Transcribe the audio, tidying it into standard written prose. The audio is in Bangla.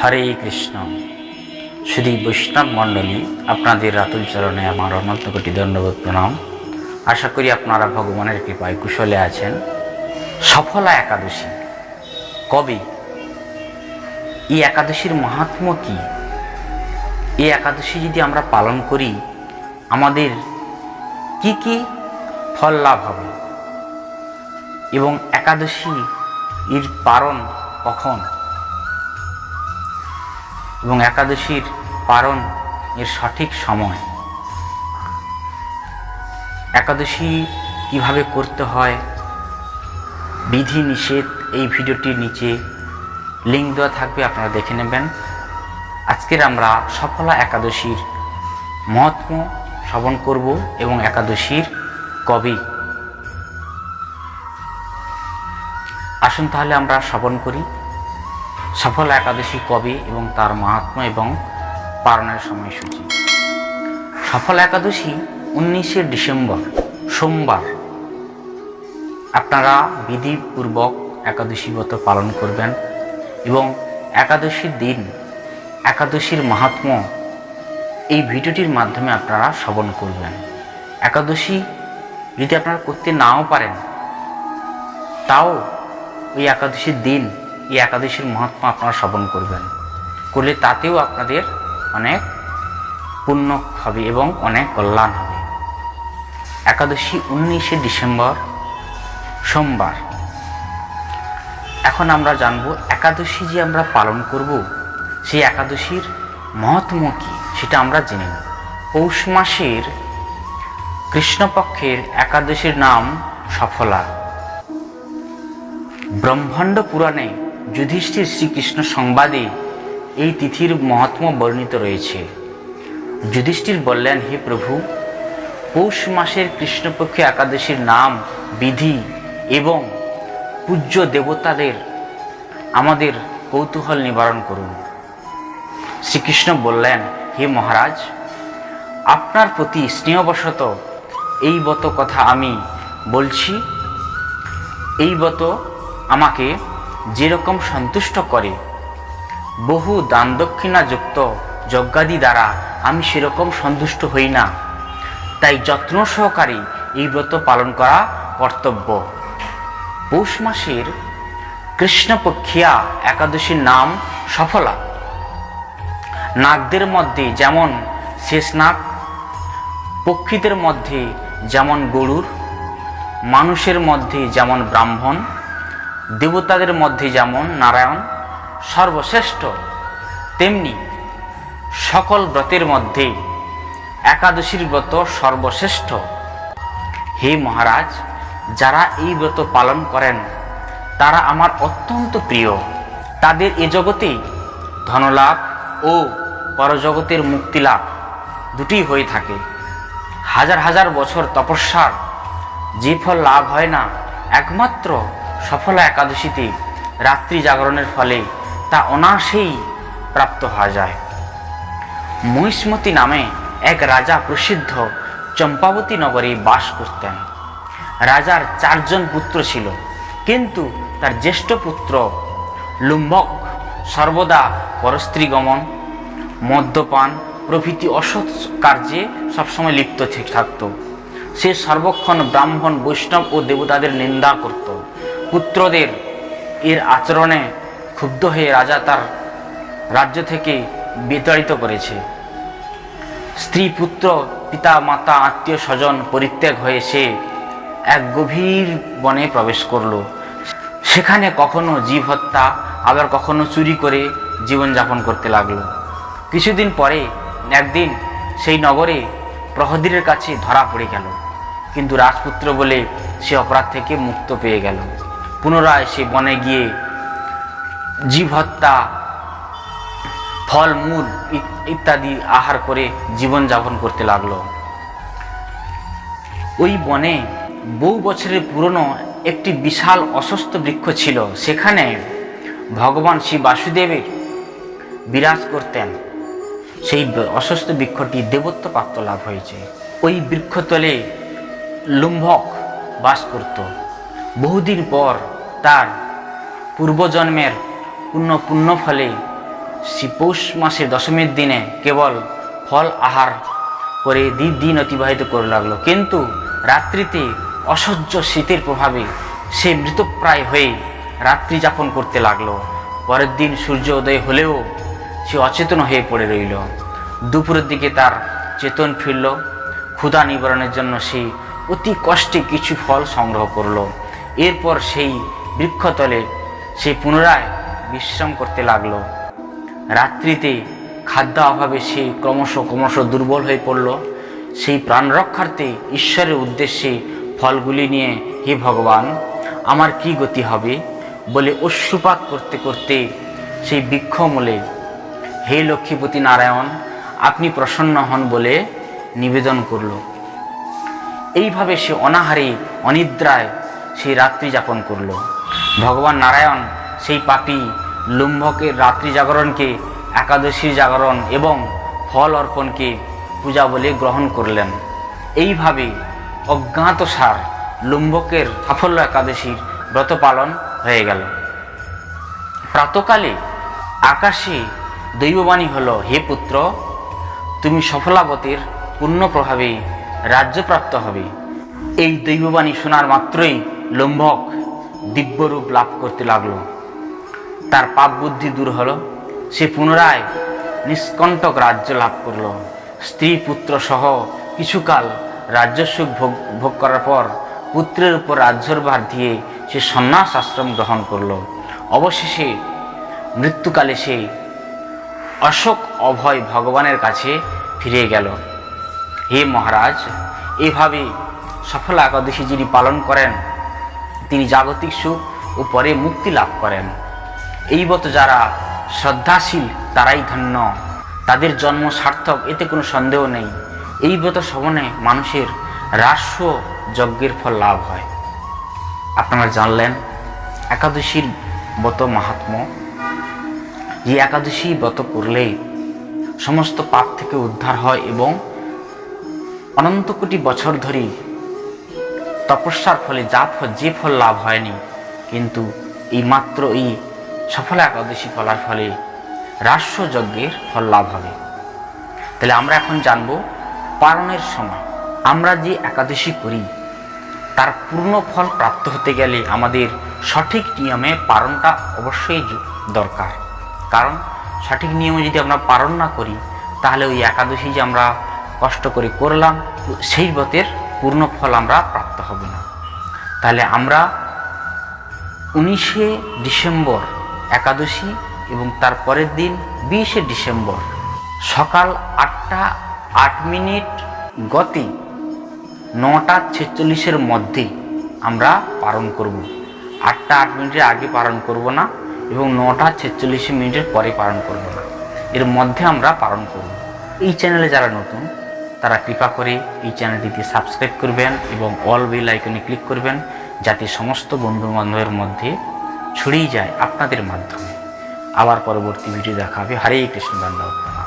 হরে কৃষ্ণ। শ্রী বৈষ্ণব মণ্ডলী, আপনাদের রাতুল চরণে আমার অনন্ত কোটি দণ্ডবোধ প্রণাম। আশা করি আপনারা ভগবানের কৃপায় কুশলে আছেন। সফলা একাদশী কবে? এই একাদশীর মাহাত্ম্য কি? এই একাদশী যদি আমরা পালন করি আমাদের কি কি ফল লাভ হবে এবং একাদশী এর পারণ কখন এবং একাদশীর পারণ এর সঠিক সময়, একাদশী কিভাবে করতে হয়, বিধি নিষেধ, এই ভিডিওটির নিচে লিঙ্ক দেওয়া থাকবে, আপনারা দেখে নেবেন। আজকের আমরা সফলা একাদশীর মহাত্ম্য শ্রবণ করব এবং একাদশীর কবে। আসুন তাহলে আমরা শ্রবণ করি সফলা একাদশী কবে এবং তার মাহাত্ম্য এবং পালনের সময়সূচি। সফলা একাদশী 19শে ডিসেম্বর সোমবার। আপনারা বিধিপূর্বক একাদশী ব্রত পালন করবেন এবং একাদশীর দিন একাদশীর মাহাত্ম্য এই ভিডিওটির মাধ্যমে আপনারা শ্রবণ করবেন। একাদশী যদি আপনারা করতে নাও পারেন তাও ওই একাদশীর দিন এই একাদশীর মাহাত্ম্য আপনারা শ্রবণ করবেন, করলে তাতেও আপনাদের অনেক পুণ্য হবে এবং অনেক কল্যাণ হবে। একাদশী 19শে ডিসেম্বর সোমবার। এখন আমরা জানব একাদশী যে আমরা পালন করব সেই একাদশীর মাহাত্ম্য কি সেটা আমরা জেনে নেব। পৌষ মাসের কৃষ্ণপক্ষের একাদশীর নাম সফলা। ব্রহ্মাণ্ড পুরাণে যুধিষ্ঠির শ্রীকৃষ্ণ সংবাদে এই তিথির মাহাত্ম্য বর্ণিত রয়েছে। যুধিষ্ঠির বললেন, হে প্রভু, পৌষ মাসের কৃষ্ণপক্ষে একাদশীর নাম, বিধি এবং পূজ্য দেবতাদের আমাদের কৌতূহল নিবারণ করুন। শ্রীকৃষ্ণ বললেন, হে মহারাজ, আপনার প্রতি স্নেহবশত এই ব্রত কথা আমি বলছি। এই ব্রত আমাকে যেরকম সন্তুষ্ট করে, বহু দান দক্ষিণাযুক্ত যজ্ঞাদি দ্বারা আমি সেরকম সন্তুষ্ট হই না, তাই যত্ন সহকারে এই ব্রত পালন করা কর্তব্য। পৌষ মাসের কৃষ্ণপক্ষিয়া একাদশীর নাম সফলা। নাগদের মধ্যে যেমন শেষনাগ, পক্ষীদের মধ্যে যেমন গরুড়, মানুষের মধ্যে যেমন ব্রাহ্মণ, দেবতাদের মধ্যে যেমন নারায়ণ সর্বশ্রেষ্ঠ, তেমনি সকল ব্রতের মধ্যে একাদশীর ব্রত সর্বশ্রেষ্ঠ। হে মহারাজ, যারা এই ব্রত পালন করেন তারা আমার অত্যন্ত প্রিয়। তাদের এ জগতে ধনলাভ ও পরজগতের মুক্তিলাভ দুটি হয়ে থাকে। হাজার হাজার বছর তপস্যার যে ফল লাভ হয় না, একমাত্র সফলা একাদশীতে রাত্রি জাগরণের ফলে তা অনায়াসেই প্রাপ্ত হওয়া যায়। মহিষ্মতি নামে এক রাজা প্রসিদ্ধ চম্পাবতী নগরে বাস করতেন। রাজার 4 জন পুত্র ছিল, কিন্তু তার জ্যেষ্ঠ পুত্র লুম্ভক সর্বদা পরস্ত্রী গমন, মদ্যপান প্রভৃতি অসৎ কার্যে সবসময় লিপ্ত থাকত। সে সর্বক্ষণ ব্রাহ্মণ, বৈষ্ণব ও দেবতাদের নিন্দা করত। পুত্রদের এর আচরণে ক্ষুব্ধ হয়ে রাজা তার রাজ্য থেকে বিতাড়িত করেছে। স্ত্রী, পুত্র, পিতা, মাতা, আত্মীয় স্বজন পরিত্যাগ হয়ে সে এক গভীর বনে প্রবেশ করল। সেখানে কখনো জীব হত্যা, আবার কখনো চুরি করে জীবনযাপন করতে লাগলো। কিছুদিন পরে একদিন সেই নগরে প্রহরীর কাছে ধরা পড়ে গেল, কিন্তু রাজপুত্র বলে সে অপরাধ থেকে মুক্ত পেয়ে গেল। পুনরায় সে বনে গিয়ে জীব হত্যা, ফলমূল ইত্যাদি আহার করে জীবনযাপন করতে লাগলো। ওই বনে বহু বছরের পুরনো একটি বিশাল অশ্বত্থ বৃক্ষ ছিল। সেখানে ভগবান শ্রী বাসুদেবের বিরাজ করতেন। সেই অশ্বত্থ বৃক্ষটি দেবত্ব প্রাপ্ত লাভ হয়েছে। ওই বৃক্ষতলে লুম্ভক বাস করত। বহুদিন পর তার পূর্বজন্মের পুণ্য ফলে সেই পৌষ মাসের দশমীর দিনে কেবল ফল আহার করে দিন অতিবাহিত করে লাগলো, কিন্তু রাত্রিতে অসহ্য শীতের প্রভাবে সে মৃতপ্রায় হয়ে রাত্রি যাপন করতে লাগলো। পরের দিন সূর্য উদয় হলেও সে অচেতন হয়ে পড়ে রইল। দুপুরের দিকে তার চেতন ফিরল। ক্ষুধা নিবারণের জন্য সে অতি কষ্টে কিছু ফল সংগ্রহ করল। এরপর সেই বৃক্ষতলে সে পুনরায় বিশ্রাম করতে লাগলো। রাত্রিতে খাদ্য অভাবে সে ক্রমশ দুর্বল হয়ে পড়ল। সেই প্রাণ রক্ষার্থে ঈশ্বরের উদ্দেশ্যে ফলগুলি নিয়ে, হে ভগবান, আমার কি গতি হবে বলে অশ্রুপাত করতে করতে সেই বৃক্ষমূলে, হে লক্ষ্মীপতি নারায়ণ, আপনি প্রসন্ন হন বলে নিবেদন করল। এইভাবে সে অনাহারে অনিদ্রায় সেই রাত্রি যাপন করল। ভগবান নারায়ণ সেই পাপী লুম্ভকের রাত্রি জাগরণকে একাদশীর জাগরণ এবং ফল অর্পণকে পূজা বলে গ্রহণ করলেন। এইভাবে অজ্ঞাতসার লুম্ভকের সাফল্য একাদশীর ব্রত পালন হয়ে গেল। প্রাতকালে আকাশে দৈববাণী হল, হে পুত্র, তুমি সফলাবতীর পূর্ণ প্রভাবে রাজ্যপ্রাপ্ত হবে। এই দৈববাণী শোনার মাত্রই লুম্ভক দিব্যরূপ লাভ করতে লাগলো। তার পাপ বুদ্ধি দূর হলো। সে পুনরায় নিষ্কণ্টক রাজ্য লাভ করল। স্ত্রী পুত্র সহ কিছুকাল রাজ্যসুখ ভোগ করার পর পুত্রের উপর রাজ্যর ভার দিয়ে সে সন্ন্যাস আশ্রম গ্রহণ করল। অবশেষে মৃত্যুকালে সে অশোক অভয় ভগবানের কাছে ফিরে গেল। হে মহারাজ, এভাবে সফলা একাদশী যিনি পালন করেন তিনি জাগতিক সুখ ও পরে মুক্তি লাভ করেন। এই ব্রত যারা শ্রদ্ধাশীল তারাই ধন্য, তাদের জন্ম সার্থক, এতে কোনো সন্দেহ নেই। এই ব্রত শ্রবণে মানুষের রাস্য যজ্ঞের ফল লাভ হয়। আপনারা জানলেন একাদশীর ব্রত মাহাত্ম্য। যে একাদশী ব্রত করলে সমস্ত পাপ থেকে উদ্ধার হয় এবং অনন্ত কোটি বছর ধরে তপস্যার ফলে যে ফল লাভ হয়নি, কিন্তু এই মাত্র এই সফলা একাদশী ফলার ফলে রাস্য যজ্ঞের ফল লাভ হবে। তাহলে আমরা এখন জানব পালনের সময় আমরা যে একাদশী করি তার পূর্ণ ফল প্রাপ্ত হতে গেলে আমাদের সঠিক নিয়মে পালনটা অবশ্যই দরকার। কারণ সঠিক নিয়মে যদি আমরা পালন না করি তাহলে ওই একাদশী যে আমরা কষ্ট করে করলাম সেই ব্রতের পূর্ণ ফল আমরা প্রাপ্ত হব না। তাহলে আমরা 19শে ডিসেম্বর একাদশী এবং তার পরের দিন 20শে ডিসেম্বর সকাল 8টা 8 মিনিট গতি 9টা 46-এর মধ্যে আমরা পালন করব। 8টা 8 মিনিটের আগে পালন করব না এবং 9টা 46 মিনিটের পরে পালন করব না, এর মধ্যে আমরা পালন করব। এই চ্যানেলে যারা নতুন তারা কৃপা করে এই চ্যানেলটিতে সাবস্ক্রাইব করবেন এবং অল বেল আইকনে ক্লিক করবেন, যাতে সমস্ত বন্ধু বান্ধবের মধ্যে ছড়িয়ে যায় আপনাদের মাধ্যমে। আবার পরবর্তী ভিডিও দেখা হবে। হরে কৃষ্ণ, দণ্ডবত প্রণাম।